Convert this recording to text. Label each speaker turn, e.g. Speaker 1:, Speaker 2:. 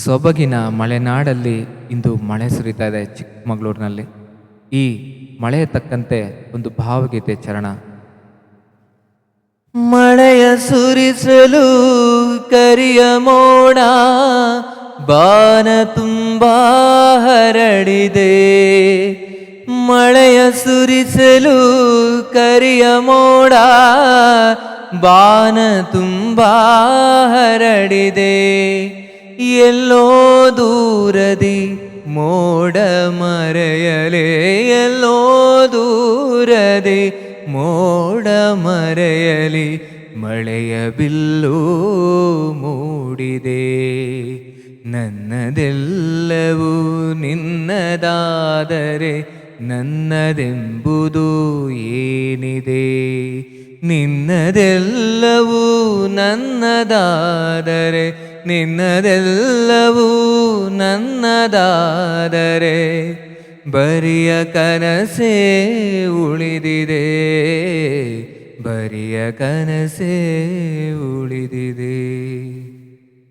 Speaker 1: ಸೊಬಗಿನ ಮಲೆನಾಡಲ್ಲಿ ಇಂದು ಮಳೆ ಸುರಿತಾ ಇದೆ ಚಿಕ್ಕಮಗಳೂರಿನಲ್ಲಿ. ಈ ಮಳೆಯ ತಕ್ಕಂತೆ ಒಂದು ಭಾವಗೀತೆ ಚರಣ.
Speaker 2: ಮಳೆಯ ಸುರಿಸಲು ಕರಿಯ ಮೋಡ ಬಾನ ತುಂಬಾ ಹರಡಿದೆ. ಮಳೆಯ ಸುರಿಸಲು ಕರಿಯ ಮೋಡ ಬಾನ ತುಂಬಾ ಹರಡಿದೆ. ಎಲ್ಲೋ ದೂರದಿ ಮೋಡ ಮರೆಯಲೇ, ಎಲ್ಲೋ ದೂರದಿ ಮೋಡ ಮರೆಯಲಿ ಮಳೆಯ ಬಿಲ್ಲು ಮೂಡಿದೆ. ನನ್ನದೆಲ್ಲವೂ ನಿನ್ನದಾದರೆ ನನ್ನದೆಂಬುದು ಏನಿದೆ. ನಿನ್ನದೆಲ್ಲವೂ ನನ್ನದಾದರೆ ನಿನ್ನದೆಲ್ಲವೂ ನನ್ನದಾದರೆ ಬರಿಯ ಕನಸೇ ಉಳಿದಿದೆ, ಬರಿಯ ಕನಸೇ ಉಳಿದಿದೆ.